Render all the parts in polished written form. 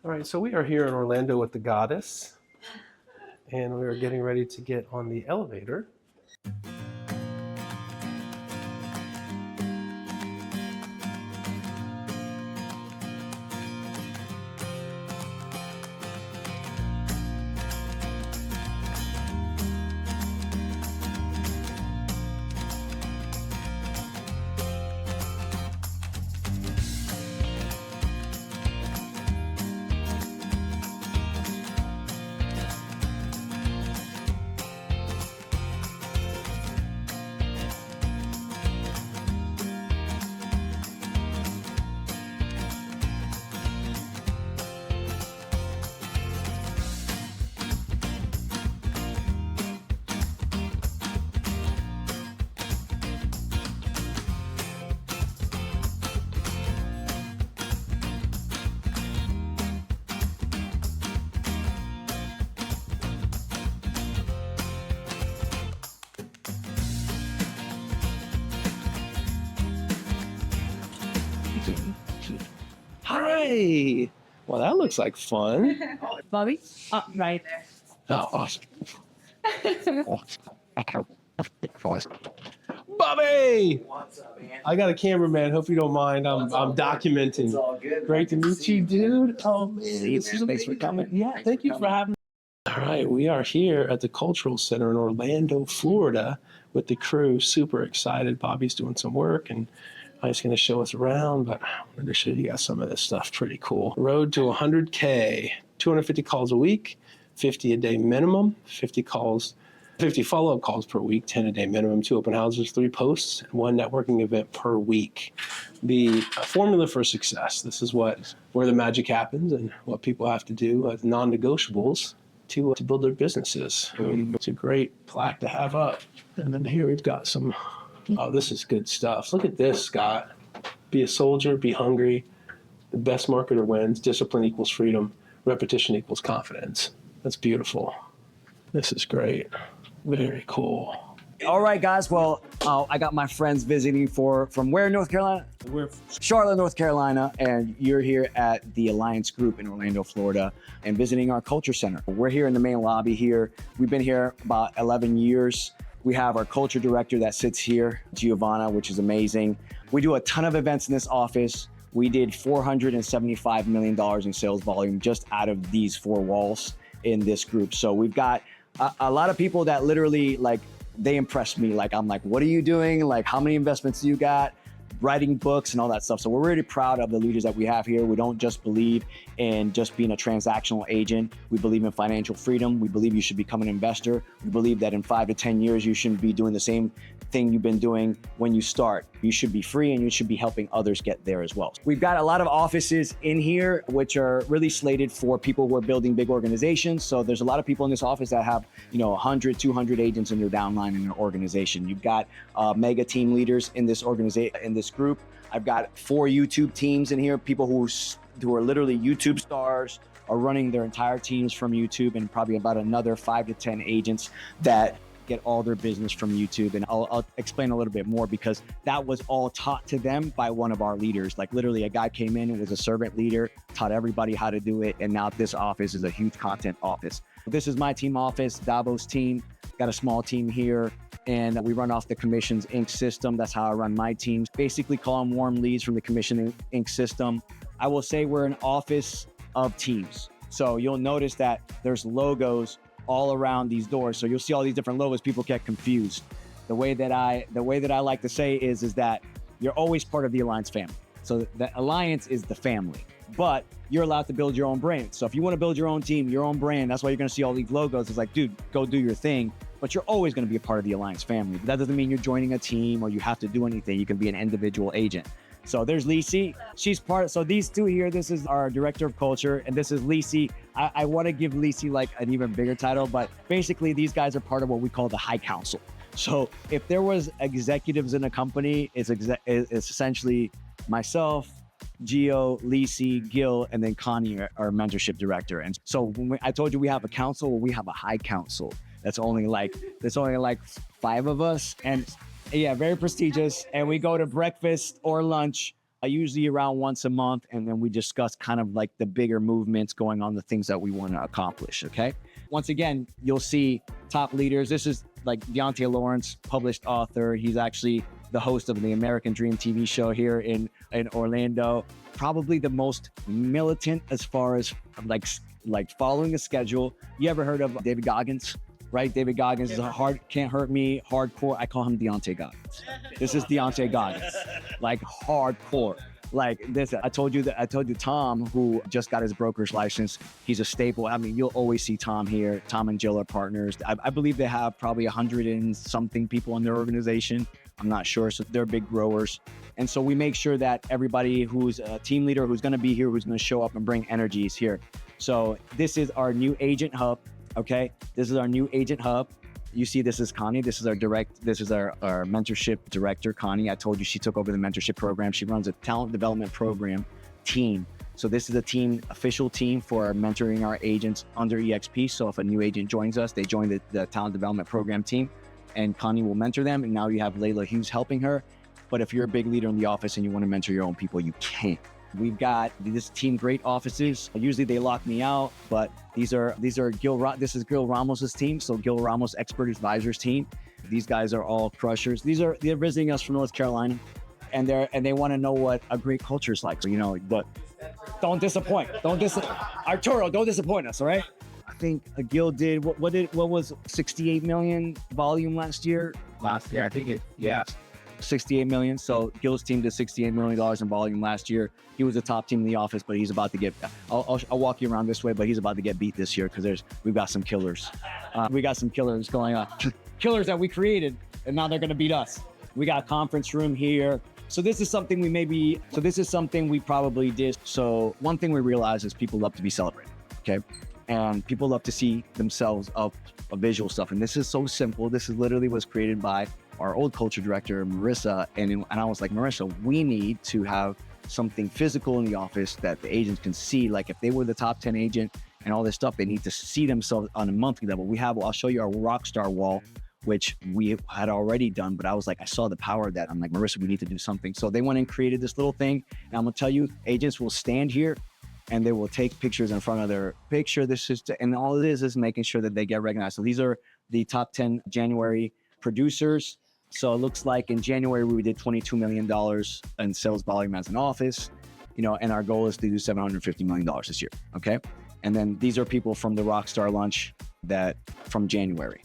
All right, so we are here in Orlando with the Goddess, and we are getting ready to get on the elevator. Hi. Well, that looks like fun. Bobby? Oh, right there. Oh, awesome. Bobby! What's up, man? I got a cameraman. Hope you don't mind. I'm documenting. It's all good. Great to meet you, dude. Oh, man. Thanks for coming. Yeah, thank you for having me. All right, we are here at the Cultural Center in Orlando, Florida with the crew. Super excited. Bobby's doing some work and he's going to show us around, but I wanted to show you guys some of this stuff. Pretty cool. Road to 100K, 250 calls a week, 50 a day minimum, 50 follow-up calls per week, 10 a day minimum, 2 open houses, 3 posts, and 1 networking event per week. The formula for success. This is where the magic happens and what people have to do as non-negotiables to build their businesses. It's a great plaque to have up. And then here we've got some, oh, this is good stuff. Look at this, Scott. Be a soldier, be hungry. The best marketer wins. Discipline equals freedom. Repetition equals confidence. That's beautiful. This is great. Very cool. All right, guys. Well, I got my friends visiting from where, North Carolina? We're Charlotte, North Carolina, and you're here at the Alliance Group in Orlando, Florida, and visiting our culture center. We're here in the main lobby here. We've been here about 11 years. We have our culture director that sits here, Giovanna, which is amazing. We do a ton of events in this office. We did $475 million in sales volume just out of these 4 walls in this group. So we've got a lot of people that literally, like, they impress me. Like, I'm like, what are you doing? Like, how many investments do you got? Writing books and all that stuff. So we're really proud of the leaders that we have here. We don't just believe in just being a transactional agent. We believe in financial freedom. We believe you should become an investor. We believe that in 5 to 10 years, you shouldn't be doing the same thing you've been doing when you start. You should be free and you should be helping others get there as well. We've got a lot of offices in here, which are really slated for people who are building big organizations. So there's a lot of people in this office that have, 100, 200 agents in their downline in their organization. You've got mega team leaders in this organization, in this group. I've got 4 YouTube teams in here, people who are literally YouTube stars, are running their entire teams from YouTube, and probably about another 5 to 10 agents that get all their business from YouTube. And I'll explain a little bit more, because that was all taught to them by one of our leaders. Like, literally a guy came in and was a servant leader, taught everybody how to do it. And now this office is a huge content office. This is my team office, Davos team. Got a small team here, and we run off the Commissions Inc. system. That's how I run my teams. Basically call them warm leads from the Commission Inc. system. I will say we're an office of teams. So you'll notice that there's logos all around these doors. So you'll see all these different logos. People get confused. The way that I like to say is that you're always part of the Alliance family. So the Alliance is the family, but you're allowed to build your own brand. So if you want to build your own team, your own brand, that's why you're going to see all these logos. It's like, dude, go do your thing. But you're always going to be a part of the Alliance family. But that doesn't mean you're joining a team or you have to do anything. You can be an individual agent. So there's Lisi. She's so these 2 here, this is our director of culture, and this is Lisi. I want to give Lisi like an even bigger title, but basically these guys are part of what we call the High Council. So if there was executives in a company, it's essentially myself, Gio, Lisi, Gil, and then Connie, our mentorship director. And so when I told you we have a council, we have a High Council. There's only like 5 of us, and yeah, very prestigious. And we go to breakfast or lunch usually around once a month, and then we discuss kind of like the bigger movements going on, the things that we want to accomplish. Okay. Once again, you'll see top leaders. This is like Deontay Lawrence, published author. He's actually the host of the American Dream TV show here in Orlando. Probably the most militant as far as like following a schedule. You ever heard of David Goggins? Right? David Goggins is a can't hurt me, hardcore. I call him Deontay Goggins. This is Deontay Goggins, like hardcore. Like this, I told you Tom, who just got his broker's license, he's a staple. I mean, you'll always see Tom here. Tom and Jill are partners. I believe they have probably 100 and something people in their organization. I'm not sure. So they're big growers. And so we make sure that everybody who's a team leader, who's going to be here, who's going to show up and bring energy is here. So this is our new agent hub. Okay. This is our new agent hub. You see, this is Connie. This is our mentorship director, Connie. I told you she took over the mentorship program. She runs a talent development program team. So this is a team, official team for mentoring our agents under EXP. So if a new agent joins us, they join the talent development program team, and Connie will mentor them. And now you have Layla Hughes helping her. But if you're a big leader in the office and you want to mentor your own people, you can. We've got this team, great offices. Usually they lock me out, but this is Gil Ramos's team. So Gil Ramos Expert Advisors team. These guys are all crushers. They're visiting us from North Carolina, and they want to know what a great culture is like. So, but don't disappoint. Arturo, don't disappoint us. All right. I think Gil did what was 68 million volume last year. I think 68 million. So Gil's team did $68 million in volume last year. He was a top team in the office, but he's about to get, I'll walk you around this way, but he's about to get beat this year because we've got some killers. We got some killers going on. Killers that we created, and now they're going to beat us. We got a conference room here. So this is something we probably did. So one thing we realize is people love to be celebrated. Okay. And people love to see themselves of visual stuff. And this is so simple. This is literally was created by our old culture director, Marissa. And I was like, Marissa, we need to have something physical in the office that the agents can see. Like if they were the top 10 agent and all this stuff, they need to see themselves on a monthly level. I'll show you our Rockstar wall, which we had already done, but I was like, I saw the power of that. I'm like, Marissa, we need to do something. So they went and created this little thing. And I'm gonna tell you, agents will stand here and they will take pictures in front of their picture. And all it is making sure that they get recognized. So these are the top 10 January producers. So it looks like in January, we did $22 million in sales volume as an office, and our goal is to do $750 million this year. Okay. And then these are people from the Rockstar Lunch from January.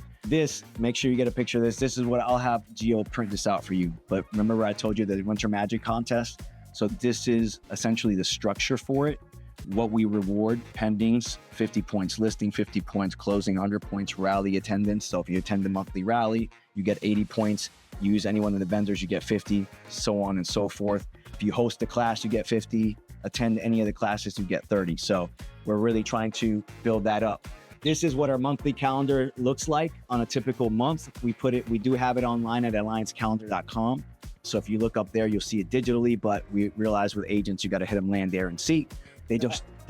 Make sure you get a picture of this. This is what I'll have Gio print this out for you. But remember I told you the Winter Magic contest. So this is essentially the structure for it. What we reward: pendings, 50 points, listing 50 points, closing 100 points, rally attendance. So if you attend the monthly rally, you get 80 points. Use any one of the vendors, you get 50, so on and so forth. If you host a class, you get 50. Attend any of the classes, you get 30. So we're really trying to build that up. This is what our monthly calendar looks like on a typical month. We do have it online at alliancecalendar.com. So if you look up there, you'll see it digitally, but we realize with agents, you got to hit them land, air, and seat. They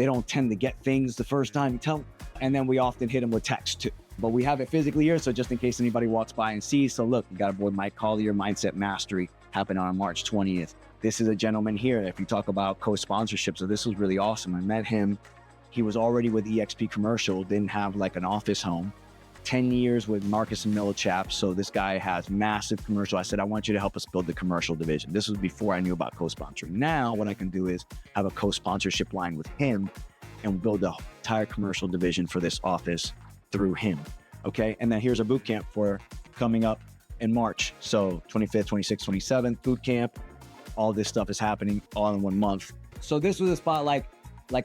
don't tend to get things the first time you tell them. And then we often hit them with text too. But we have it physically here, so just in case anybody walks by and sees. So look, we got a boy Mike Collier, Mindset Mastery, happened on March 20th. This is a gentleman here. If you talk about co-sponsorship, so this was really awesome. I met him. He was already with EXP Commercial, didn't have like an office home. 10 years with Marcus and Millichap. So this guy has massive commercial. I said, I want you to help us build the commercial division. This was before I knew about co-sponsoring. Now what I can do is have a co-sponsorship line with him and build the entire commercial division for this office through him. Okay. And then here's a boot camp for coming up in March. So 25th, 26th, 27th boot camp. All this stuff is happening all in 1 month. So this was a spot like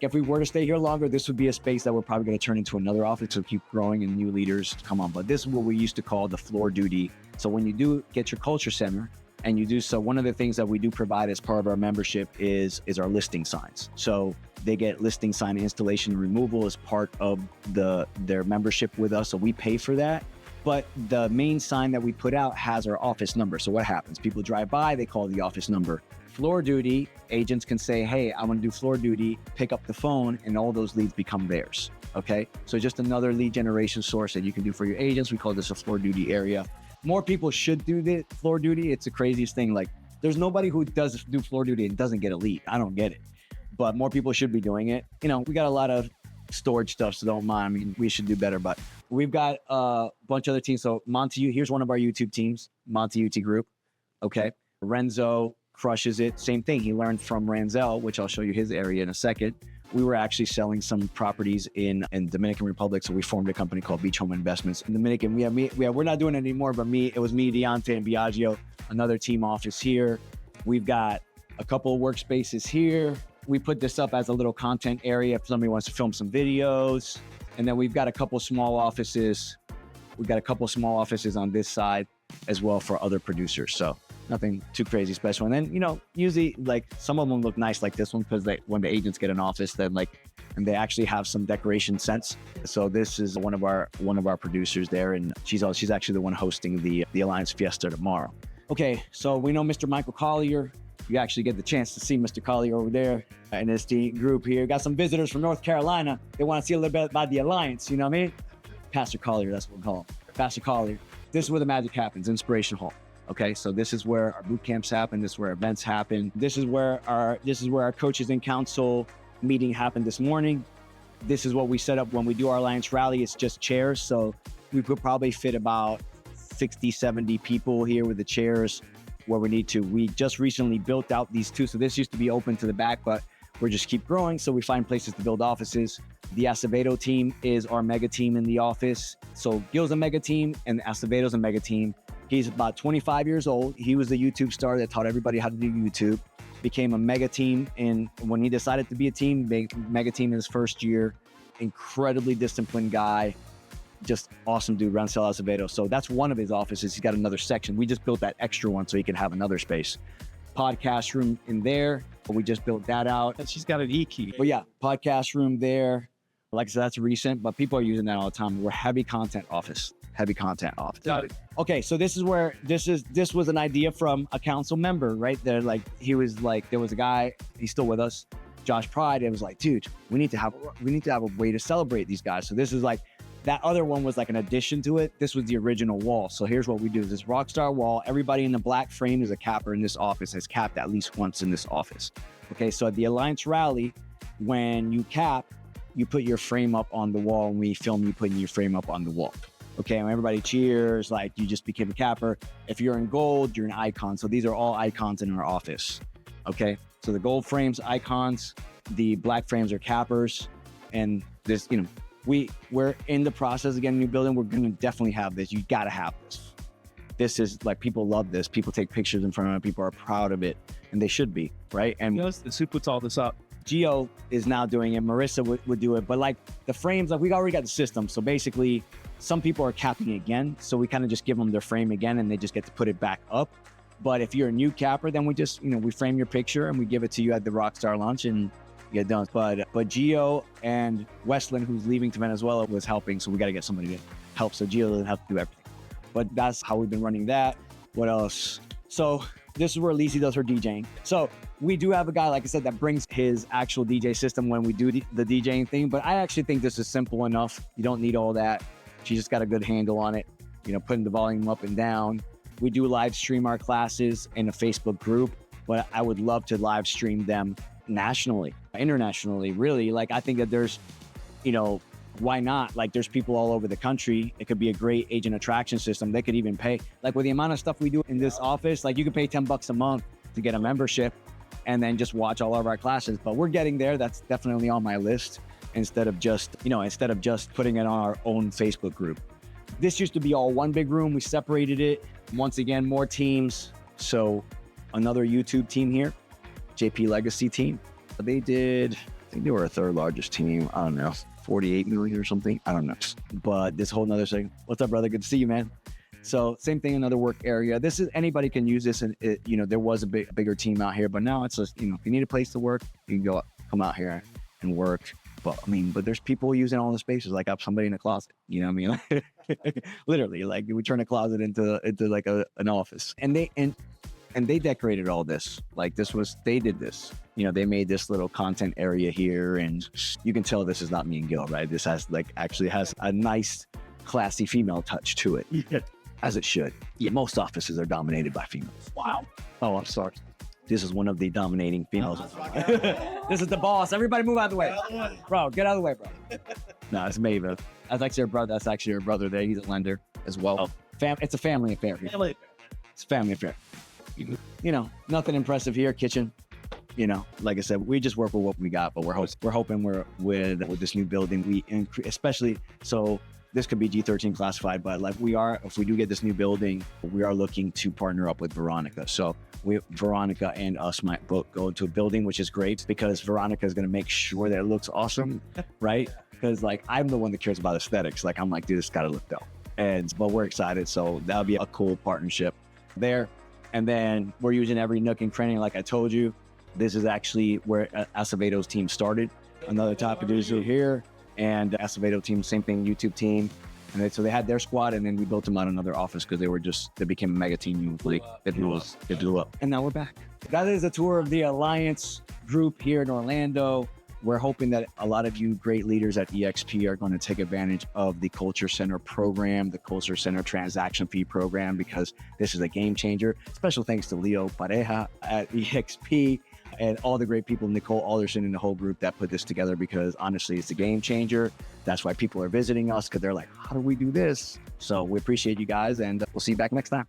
if we were to stay here longer, this would be a space that we're probably going to turn into another office to keep growing and new leaders come on. But this is what we used to call the floor duty. So when you do get your culture center and you do so, one of the things that we do provide as part of our membership is our listing signs. So they get listing sign installation and removal as part of their membership with us. So we pay for that. But the main sign that we put out has our office number. So what happens? People drive by, they call the office number. Floor duty, agents can say, hey, I want to do floor duty, pick up the phone, and all those leads become theirs. Okay. So just another lead generation source that you can do for your agents. We call this a floor duty area. More people should do the floor duty. It's the craziest thing. Like There's nobody who does do floor duty and doesn't get elite. I don't get it. But more people should be doing it. You know, we got a lot of storage stuff, so don't mind. I mean, we should do better, but we've got a bunch of other teams. So Monty, here's one of our YouTube teams, Monty UT Group. Okay. Renzo crushes it. Same thing. He learned from Ranzel, which I'll show you his area in a second. We were actually selling some properties in Dominican Republic, so we formed a company called Beach Home Investments. In Dominican, we're not doing it anymore, but it was me, Deontay, and Biagio, another team office here. We've got a couple of workspaces here. We put this up as a little content area if somebody wants to film some videos. And then we've got a couple small offices. We've got a couple small offices on this side as well for other producers. So nothing too crazy special. And then, you know, usually like some of them look nice like this one because when the agents get an office, then and they actually have some decoration sense. So this is one of our producers there, and she's actually the one hosting the Alliance Fiesta tomorrow. Okay, so we know Mr. Michael Collier. You actually get the chance to see Mr. Collier over there in this team group here. Got some visitors from North Carolina. They want to see a little bit about the Alliance, you know what I mean? Pastor Collier, that's what we call him. Pastor Collier. This is where the magic happens, Inspiration Hall. Okay, so this is where our boot camps happen. This is where events happen. This is where our coaches and council meeting happened this morning. This is what we set up when we do our Alliance rally. It's just chairs, so we could probably fit about 60, 70 people here with the chairs where we need to. We just recently built out these two. So this used to be open to the back, but we're just keep growing. So we find places to build offices. The Acevedo team is our mega team in the office. So Gil's a mega team and Acevedo's a mega team. He's about 25 years old. He was the YouTube star that taught everybody how to do YouTube. Became a mega team. And when he decided to be a team, mega team in his first year, incredibly disciplined guy. Just awesome dude, Rancel Acevedo. So that's one of his offices. He's got another section. We just built that extra one so he can have another space. Podcast room in there. We just built that out. And she's got an E-key. But yeah, podcast room there. Like I said, that's recent, but people are using that all the time. We're heavy content office. Got it. Okay, so this is where this was an idea from a council member, right? There was a guy, he's still with us, Josh Pride. It was like, dude, we need to have a way to celebrate these guys. So this is like, that other one was like an addition to it. This was the original wall. So here's what we do. This Rockstar wall, everybody in the black frame is a capper in this office, has capped at least once in this office. Okay, so at the Alliance Rally, when you cap, you put your frame up on the wall, and we film you putting your frame up on the wall. Okay, and everybody cheers, like you just became a capper. If you're in gold, you're an icon. So these are all icons in our office. Okay, so the gold frames, icons, the black frames are cappers, and this, you know, we're in the process of getting a new building. We're going to definitely have this. You got to have this. This is like, people love this. People take pictures in front of it. People are proud of it, and they should be, right? And Who puts all this up? Gio is now doing it. Marissa would do it. But like the frames, like we already got the system. So basically, some people are capping again. So we kind of just give them their frame again, and they just get to put it back up. But if you're a new capper, then we just, you know, we frame your picture and we give it to you at the Rockstar lunch and get done. But Gio and Westland, who's leaving to Venezuela, was helping. So we got to get somebody to help. So Gio doesn't have to do everything. But that's how we've been running that. What else? So this is where Lisi does her DJing. So we do have a guy, like I said, that brings his actual DJ system when we do the DJing thing. But I actually think this is simple enough. You don't need all that. She just got a good handle on it, you know, putting the volume up and down. We do live stream our classes in a Facebook group, but I would love to live stream them nationally, internationally, really. Like, I think that there's, you know, why not? Like, there's people all over the country. It could be a great agent attraction system. They could even pay, like with the amount of stuff we do in this office, like you could pay $10 a month to get a membership and then just watch all of our classes. But we're getting there. That's definitely on my list, instead of just putting it on our own Facebook group. This used to be all one big room. We separated it. Once again, more teams. So another YouTube team here, JP Legacy team. They did, I think they were a third largest team. I don't know, 48 million or something. I don't know. But this whole nother thing. What's up, brother? Good to see you, man. So same thing, another work area. This is, anybody can use this. And it, you know, there was a bigger team out here, but now it's just, you know, if you need a place to work, you can come out here and work. But I mean, but there's people using all the spaces. Like I have somebody in a closet, you know what I mean? Literally, like we turn a closet into like an office. And they decorated all this. Like they did this. You know, they made this little content area here, and you can tell this is not me and Gil, right? This has actually has a nice, classy female touch to it. Yeah. as it should. Yeah, most offices are dominated by females. Wow. Oh, I'm sorry. This is one of the dominating females. This is the boss. Everybody move out of the way. Bro, get out of the way, bro. No, it's Maeve. That's actually her brother. That's actually her brother there. He's a lender as well. It's a family affair here. It's a family affair. You know, nothing impressive here. Kitchen. You know, like I said, we just work with what we got, but we're hoping with this new building, we increase, especially so this could be G13 classified, but like if we do get this new building, we are looking to partner up with Veronica. So Veronica and us might both go into a building, which is great because Veronica is going to make sure that it looks awesome, right? Because like I'm the one that cares about aesthetics. Like I'm like, dude, this gotta look dope. But we're excited. So that'll be a cool partnership there. And then we're using every nook and cranny, like I told you. This is actually where Acevedo's team started. Another top producer here. And Acevedo team, same thing, YouTube team. And so they had their squad, and then we built them out another office because they became a mega team. It blew up. And now we're back. That is a tour of the Alliance group here in Orlando. We're hoping that a lot of you great leaders at EXP are going to take advantage of the Culture Center program, the Culture Center transaction fee program, because this is a game changer. Special thanks to Leo Pareja at EXP and all the great people, Nicole Alderson and the whole group that put this together, because honestly, it's a game changer. That's why people are visiting us, because they're like, how do we do this? So we appreciate you guys, and we'll see you back next time.